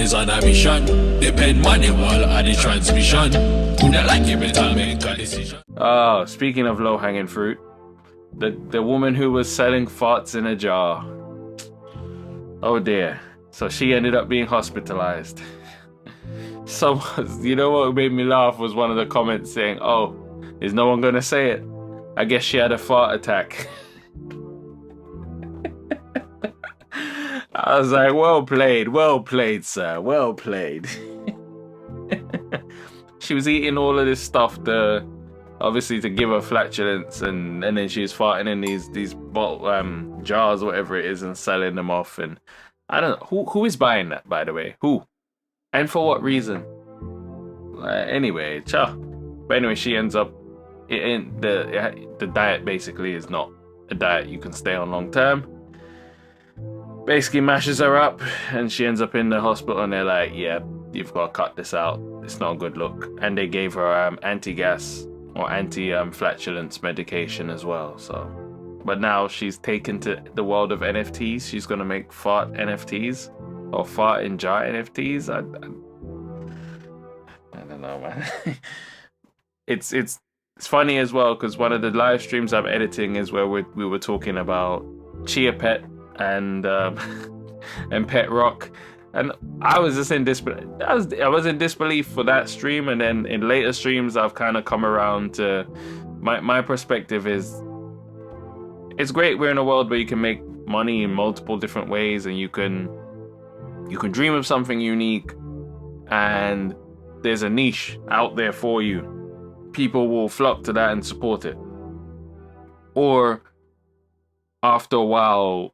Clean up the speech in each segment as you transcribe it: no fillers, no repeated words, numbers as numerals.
is on a mission. Depend manual on the transmission. Who not like it, better make a decision. Oh, speaking of low-hanging fruit, the woman who was selling farts in a jar. Oh dear. So she ended up being hospitalized. So, you know what made me laugh was one of the comments saying, "Oh, is no one gonna say it? I guess she had a fart attack." I was like, well played, sir, well played. She was eating all of this stuff obviously to give her flatulence, and then she was farting in these bottle, jars or whatever it is and selling them off. And I don't know who is buying that, by the way, who and for what reason. Anyway, but anyway, she ends up in the diet basically is not a diet you can stay on long term. Basically mashes her up and she ends up in the hospital, and they're like, yeah, you've got to cut this out, it's not a good look. And they gave her anti-gas or anti-flatulence medication as well. So, but now she's taken to the world of NFTs. She's gonna make fart NFTs or fart in jar NFTs. I don't know, man. It's funny as well because one of the live streams I'm editing is where we were talking about Chia Pet and Pet Rock, and I was just in disbelief. I was in disbelief for that stream, and then in later streams I've kind of come around to my perspective is it's great we're in a world where you can make money in multiple different ways, and you can dream of something unique, and there's a niche out there for you. People will flock to that and support it. Or after a while,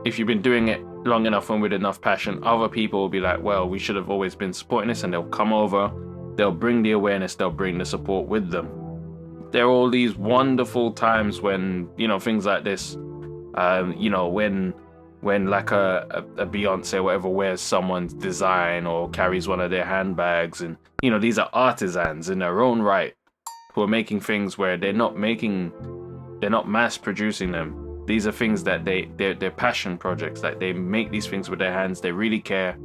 if you've been doing it long enough and with enough passion, other people will be like, well, we should have always been supporting this, and they'll come over, they'll bring the awareness, they'll bring the support with them. There are all these wonderful times when, things like this, when like a Beyonce or whatever wears someone's design or carries one of their handbags, and, these are artisans in their own right who are making things where they're not mass producing them. These are things that they're passion projects, that they make these things with their hands. They really care.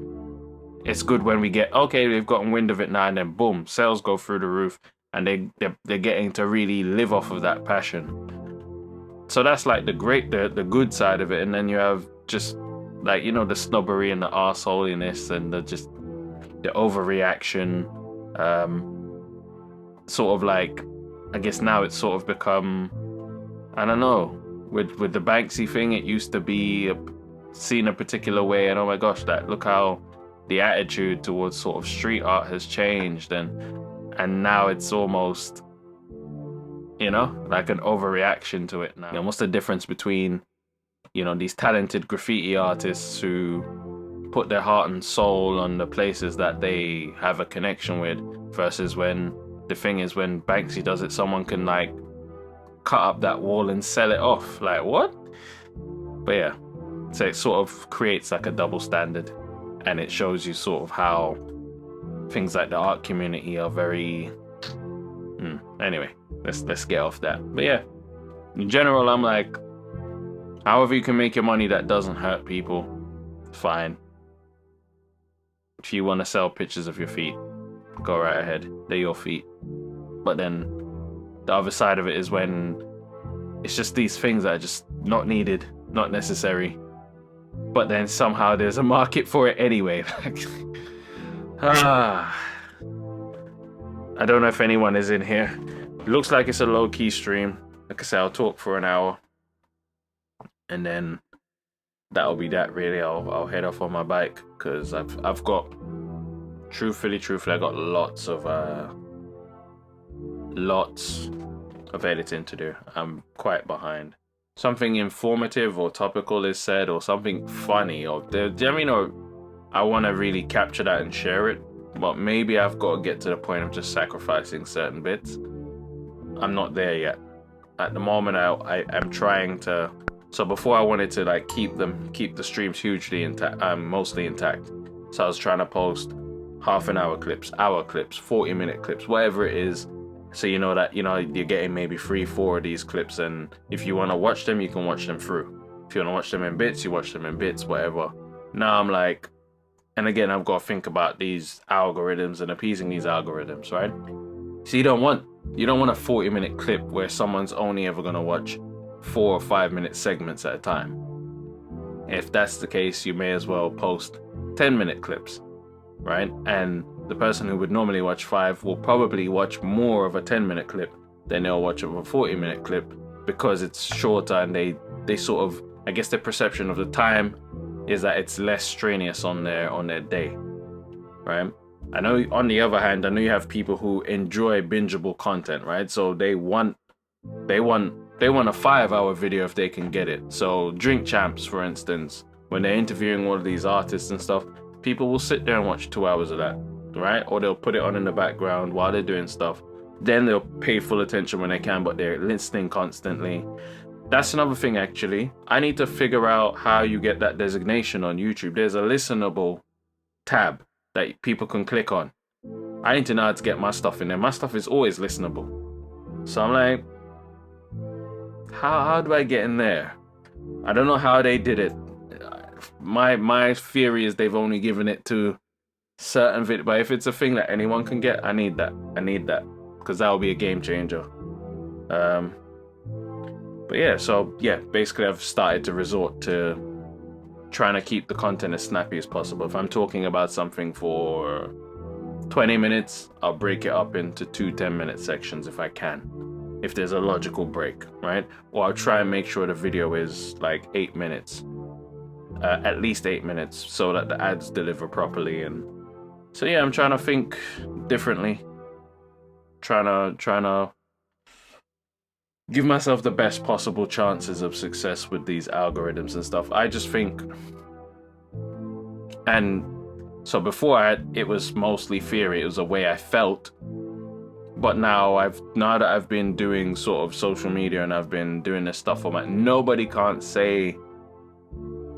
It's good when we get, okay, they've gotten wind of it now, and then boom, sales go through the roof, and they're getting to really live off of that passion. So that's like the good side of it. And then you have just like, the snobbery and the arseholiness and the overreaction. Sort of like, I guess now it's sort of become, I don't know, with the Banksy thing, it used to be seen a particular way, and oh my gosh, look how the attitude towards sort of street art has changed, and now it's almost, like an overreaction to it now. What's the difference between, these talented graffiti artists who put their heart and soul on the places that they have a connection with, versus when Banksy does it, someone can like cut up that wall and sell it off. Like, what? But yeah, so it sort of creates like a double standard, and it shows you sort of how things like the art community are very anyway, let's get off that. But yeah, in general, I'm like, however you can make your money that doesn't hurt people, fine. If you want to sell pictures of your feet, go right ahead, they're your feet. But then the other side of it is when it's just these things that are just not needed, not necessary, but then somehow there's a market for it anyway. I don't know if anyone is in here. It looks like it's a low-key stream. Like I said, I'll talk for an hour, and then that'll be that. Really, I'll head off on my bike because I've got truthfully, I got lots of editing to do. I'm quite behind. Something informative or topical is said, or something funny, or I want to really capture that and share it, but maybe I've got to get to the point of just sacrificing certain bits. I'm not there yet. At the moment, I'm trying to. So before I wanted to like keep the streams hugely intact, mostly intact. So I was trying to post half-an-hour clips, hour clips, 40-minute clips, whatever it is. So you know that you're getting maybe 3-4 of these clips, and if you want to watch them, you can watch them through. If you want to watch them in bits, you watch them in bits, whatever. Now I'm like, And again, I've got to think about these algorithms and appeasing these algorithms, right? So you don't want a 40-minute clip where someone's only ever going to watch 4 or 5-minute segments at a time. If that's the case, you may as well post 10-minute clips, right? And the person who would normally watch 5 will probably watch more of a 10-minute clip than they'll watch of a 40-minute clip, because it's shorter and they sort of, I guess their perception of the time is that it's less strenuous on their day, right? I know on the other hand, I know you have people who enjoy bingeable content, right? So they want a 5-hour video if they can get it. So Drink Champs, for instance, when they're interviewing all of these artists and stuff, people will sit there and watch 2 hours of that, right? Or they'll put it on in the background while they're doing stuff. Then they'll pay full attention when they can, but they're listening constantly. That's another thing, actually. I need to figure out how you get that designation on YouTube. There's a listenable tab that people can click on. I need to know how to get my stuff in there. My stuff is always listenable. So I'm like, how do I get in there? I don't know how they did it. My theory is they've only given it to certain videos, but if it's a thing that anyone can get, I need that, because that will be a game changer. But yeah, so yeah, basically I've started to resort to trying to keep the content as snappy as possible. If I'm talking about something for 20 minutes, I'll break it up into 2 10-minute sections if I can, if there's a logical break, right? Or I'll try and make sure the video is like 8 minutes, at least 8 minutes, so that the ads deliver properly. And so yeah, I'm trying to think differently, trying to give myself the best possible chances of success with these algorithms and stuff. I just think, and so before it was mostly theory, it was a way I felt. But now that I've been doing sort of social media and I've been doing this stuff for nobody can't say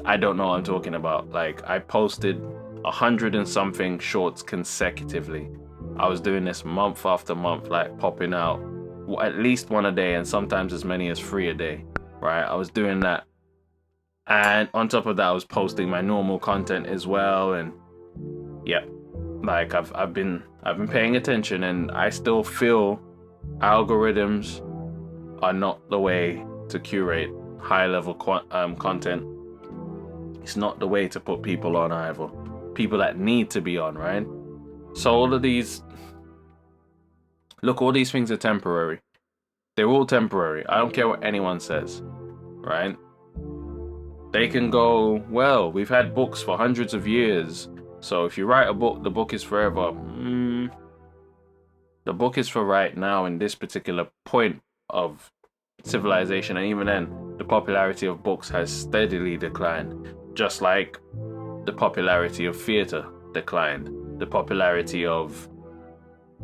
I don't know what I'm talking about. Like, I posted 100 and something shorts consecutively. I was doing this month after month, like popping out at least 1 a day, and sometimes as many as 3 a day, right? I was doing that, and on top of that, I was posting my normal content as well. And yeah, like I've been paying attention, and I still feel algorithms are not the way to curate high-level content. It's not the way to put people on either. People that need to be on, right? So all these things are temporary. They're all temporary. I don't care what anyone says, right? They can go, well, we've had books for hundreds of years, so if you write a book, the book is forever. The book is for right now in this particular point of civilization, and even then, the popularity of books has steadily declined, just like the popularity of theater declined, the popularity of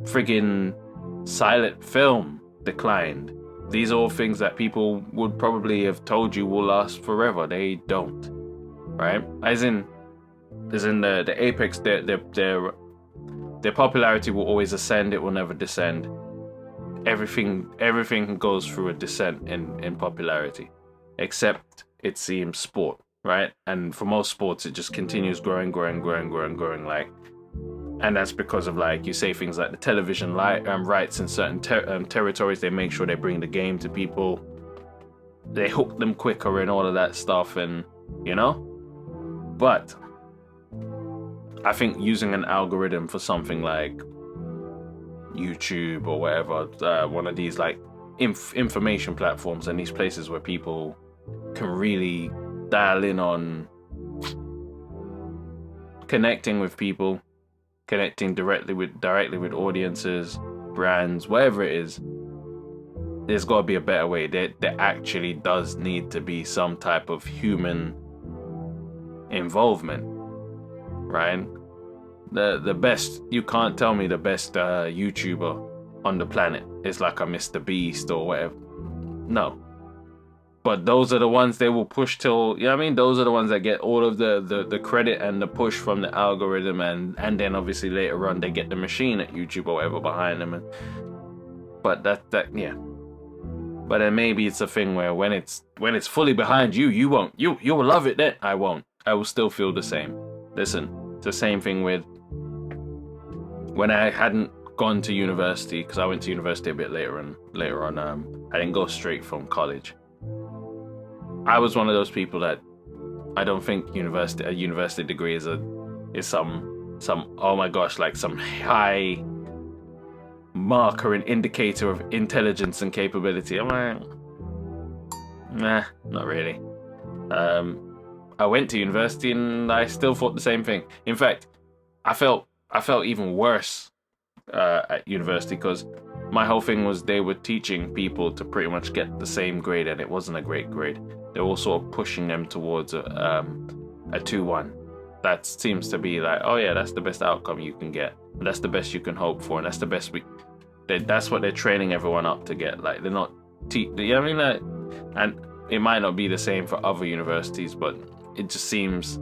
friggin' silent film declined. These are all things that people would probably have told you will last forever. They don't, right? As in the apex, their popularity will always ascend. It will never descend. Everything goes through a descent in popularity, except it seems sport, right? And for most sports, it just continues growing, like. And that's because of, like, you say things like the television rights in certain territories. They make sure they bring the game to people. They hook them quicker and all of that stuff, and you know. But I think using an algorithm for something like YouTube or whatever, one of these like information platforms and these places where people can really dial in on connecting with people, connecting directly with audiences, brands, whatever it is, there's got to be a better way. There actually does need to be some type of human involvement, right? The best, you can't tell me the best YouTuber on the planet is like a Mr. Beast or whatever. No. But those are the ones they will push till, you know what I mean? Those are the ones that get all of the credit and the push from the algorithm, and then obviously later on they get the machine at YouTube or whatever behind them. But yeah. But then maybe it's a thing where when it's fully behind you, you won't. You will love it then. I won't. I will still feel the same. Listen, It's the same thing with when I hadn't gone to university, because I went to university a bit later on. I didn't go straight from college. I was one of those people that I don't think a university degree is some oh my gosh, like some high marker and indicator of intelligence and capability. I'm like, nah, not really. I went to university and I still thought the same thing. In fact, I felt even worse at university, because my whole thing was they were teaching people to pretty much get the same grade, and it wasn't a great grade. They were sort of pushing them towards a 2-1. That seems to be like, oh yeah, that's the best outcome you can get, and that's the best you can hope for, and that's the best that's what they're training everyone up to get. Like, they're not you know what I mean? Like, and it might not be the same for other universities, but it just seems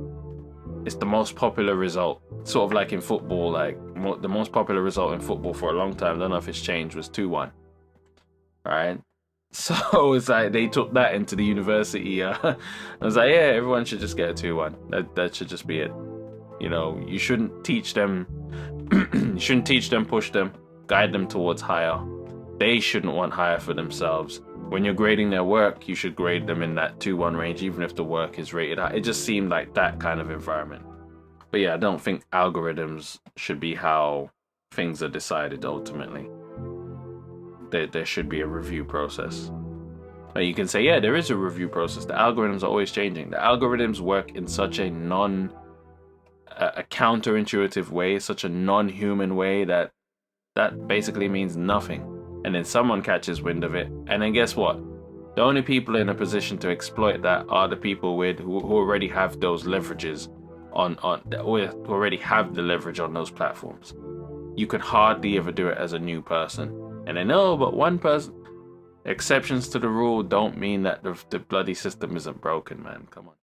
it's the most popular result. Sort of like in football, like the most popular result in football for a long time, I don't know if it's changed, was 2-1. Alright? So it's like they took that into the university. I was like, yeah, everyone should just get a 2-1. That should just be it. You know, you shouldn't teach them, push them, guide them towards higher. They shouldn't want higher for themselves. When you're grading their work, you should grade them in that 2-1 range, even if the work is rated high. It just seemed like that kind of environment. But yeah, I don't think algorithms should be how things are decided ultimately. There should be a review process. But you can say, yeah, there is a review process. The algorithms are always changing. The algorithms work in such a counterintuitive way, such a non-human way that basically means nothing. And then someone catches wind of it, and then guess what? The only people in a position to exploit that are the people who already have those leverages who already have the leverage on those platforms. You could hardly ever do it as a new person. And I know, but one person, exceptions to the rule don't mean that the bloody system isn't broken, man. Come on.